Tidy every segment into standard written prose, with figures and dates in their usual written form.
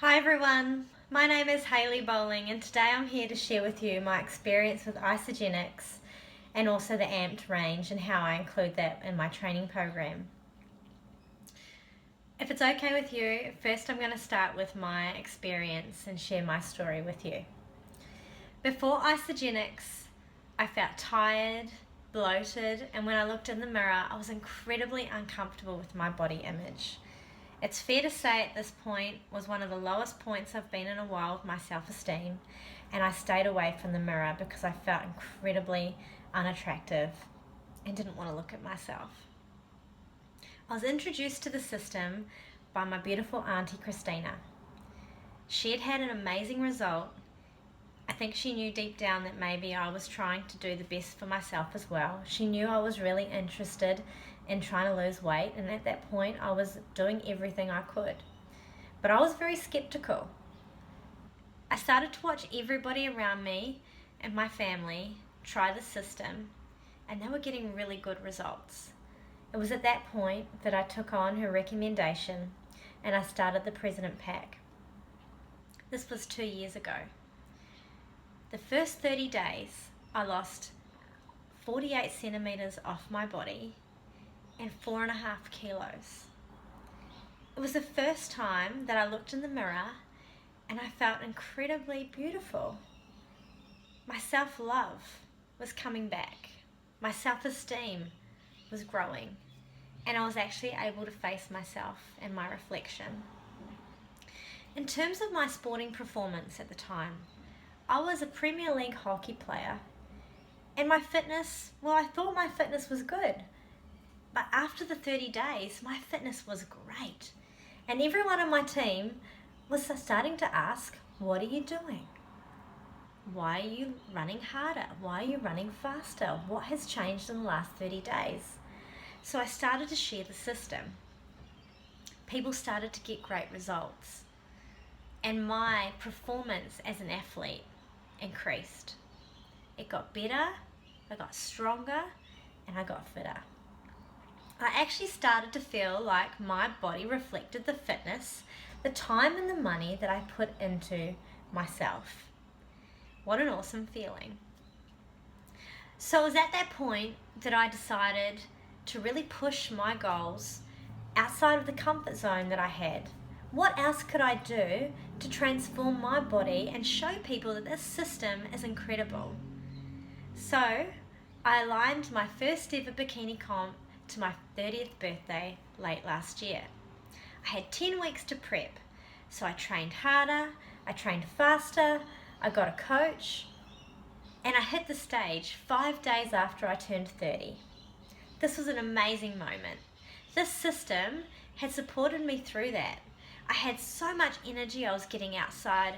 Hi everyone, my name is Halez Bowling and today I'm here to share with you my experience with isogenics and also the amped range and how I include that in my training program. If it's okay with you, first I'm going to start with my experience and share my story with you. Before isogenics, I felt tired, bloated, and when I looked in the mirror, I was incredibly uncomfortable with my body image. It's fair to say at this point was one of the lowest points I've been in a while with my self-esteem, and I stayed away from the mirror because I felt incredibly unattractive and didn't want to look at myself. I was introduced to the system by my beautiful auntie Christina. She had had an amazing result. I think she knew deep down that maybe I was trying to do the best for myself as well. She knew I was really interested in trying to lose weight, and at that point I was doing everything I could. But I was very skeptical. I started to watch everybody around me and my family try the system, and they were getting really good results. It was at that point that I took on her recommendation and I started the President Pack. This was 2 years ago. The first 30 days I lost 48 centimeters off my body and 4.5 kilos. It was the first time that I looked in the mirror and I felt incredibly beautiful. My self-love was coming back. My self-esteem was growing, and I was actually able to face myself and my reflection. In terms of my sporting performance at the time, I was a Premier League hockey player, and my fitness, I thought my fitness was good. But after the 30 days, my fitness was great. And everyone on my team was starting to ask, what are you doing? Why are you running harder? Why are you running faster? What has changed in the last 30 days? So I started to share the system. People started to get great results. And my performance as an athlete increased. It got better, I got stronger, and I got fitter. I actually started to feel like my body reflected the fitness, the time and the money that I put into myself. What an awesome feeling. So it was at that point that I decided to really push my goals outside of the comfort zone that I had. What else could I do to transform my body and show people that this system is incredible? So I aligned my first ever bikini comp to my 30th birthday late last year. I had 10 weeks to prep, so I trained harder, I trained faster, I got a coach, and I hit the stage 5 days after I turned 30. This was an amazing moment. This system had supported me through that. I had so much energy. I was getting outside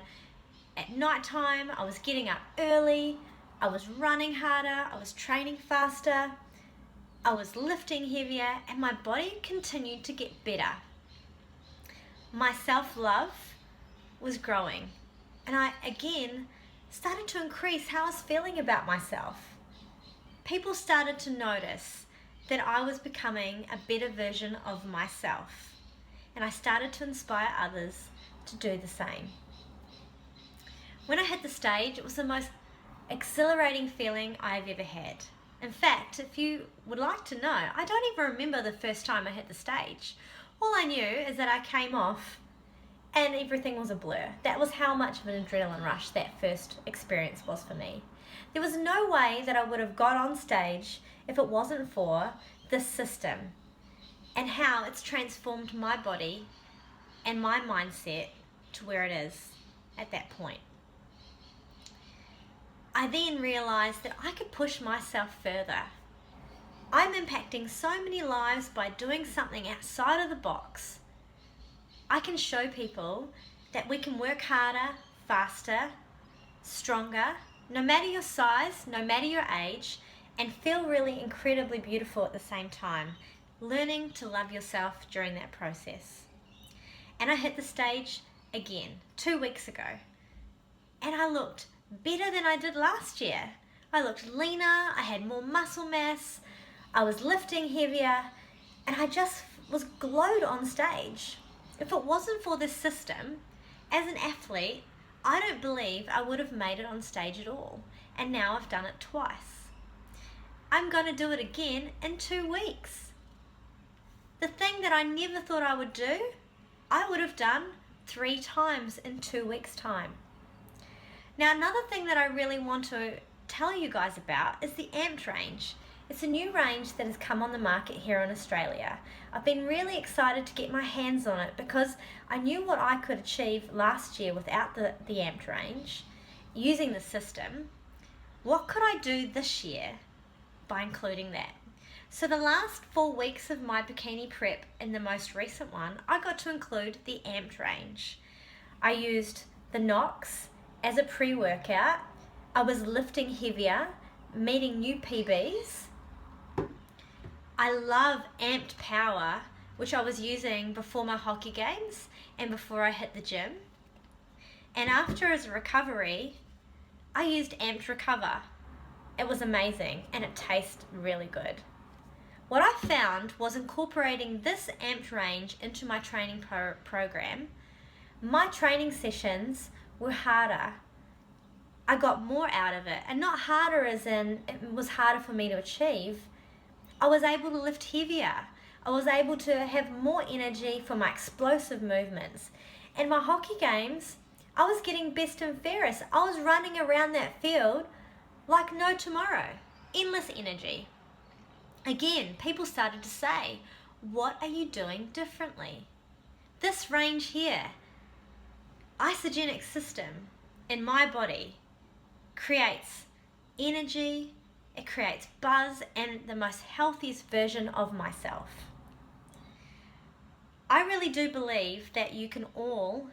at night time, I was getting up early, I was running harder, I was training faster, I was lifting heavier, and my body continued to get better. My self-love was growing, and I again started to increase how I was feeling about myself. People started to notice that I was becoming a better version of myself, and I started to inspire others to do the same. When I hit the stage, it was the most exhilarating feeling I've ever had. In fact, if you would like to know, I don't even remember the first time I hit the stage. All I knew is that I came off and everything was a blur. That was how much of an adrenaline rush that first experience was for me. There was no way that I would have got on stage if it wasn't for this system and how it's transformed my body and my mindset to where it is at that point. I then realized that I could push myself further. I'm impacting so many lives by doing something outside of the box. I can show people that we can work harder, faster, stronger, no matter your size, no matter your age, and feel really incredibly beautiful at the same time, learning to love yourself during that process. And I hit the stage again 2 weeks ago, and I looked better than I did last year. I looked leaner, I had more muscle mass, I was lifting heavier, and I just was glowed on stage. If it wasn't for this system As an athlete, I don't believe I would have made it on stage at all, and now I've done it twice. I'm going to do it again in 2 weeks. The thing that I never thought I would do, I would have done 3 times in 2 weeks' time. Now, another thing that I really want to tell you guys about is the Amped range. It's a new range that has come on the market here in Australia. I've been really excited to get my hands on it because I knew what I could achieve last year without the Amped range, using the system. What could I do this year by including that? So the last 4 weeks of my bikini prep and the most recent one, I got to include the Amped range. I used the Nox as a pre-workout. I was lifting heavier, meeting new PBs. I love Amped Power, which I was using before my hockey games and before I hit the gym. And after as a recovery, I used Amped Recover. It was amazing and it tastes really good. What I found was incorporating this Amped range into my training program. My training sessions were harder. I got more out of it, and not harder as in it was harder for me to achieve. I was able to lift heavier. I was able to have more energy for my explosive movements. And my hockey games, I was getting best and fairest. I was running around that field like no tomorrow. Endless energy. Again, people started to say, what are you doing differently? This range here, isogenic system in my body, creates energy, it creates buzz, and the most healthiest version of myself. I really do believe that you can all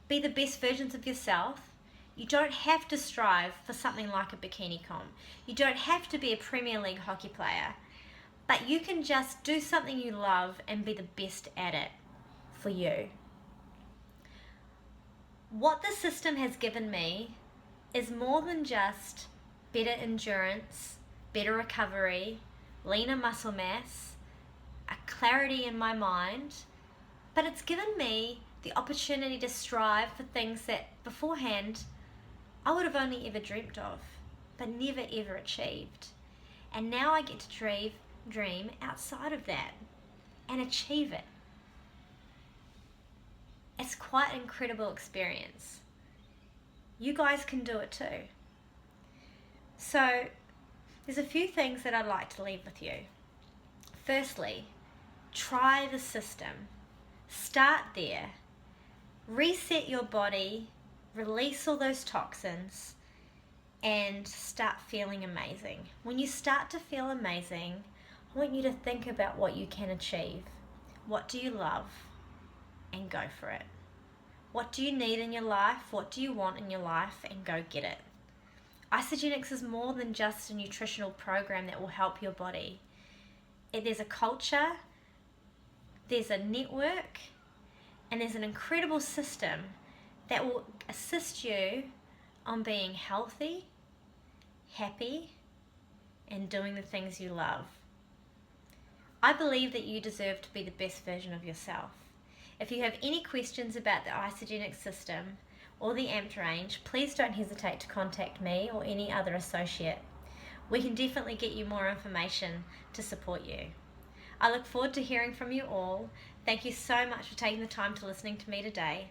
be the best versions of yourself. You don't have to strive for something like a bikini comp. You don't have to be a Premier League hockey player. But you can just do something you love and be the best at it for you. What the system has given me is more than just better endurance, better recovery, leaner muscle mass, a clarity in my mind, but it's given me the opportunity to strive for things that beforehand I would have only ever dreamt of, but never ever achieved. And now I get to dream outside of that and achieve it. It's quite an incredible experience. You guys can do it too. So there's a few things that I'd like to leave with you. Firstly, try the system. Start there. Reset your body, release all those toxins, and start feeling amazing. When you start to feel amazing, I want you to think about what you can achieve. What do you love? And go for it. What do you need in your life? What do you want in your life? And go get it. Isogenics is more than just a nutritional program that will help your body. There's a culture, there's a network, and there's an incredible system that will assist you on being healthy, happy, and doing the things you love. I believe that you deserve to be the best version of yourself. If you have any questions about the isogenic system or the Amped range, please don't hesitate to contact me or any other associate. We can definitely get you more information to support you. I look forward to hearing from you all. Thank you so much for taking the time to listening to me today,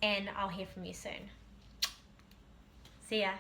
and I'll hear from you soon. See ya.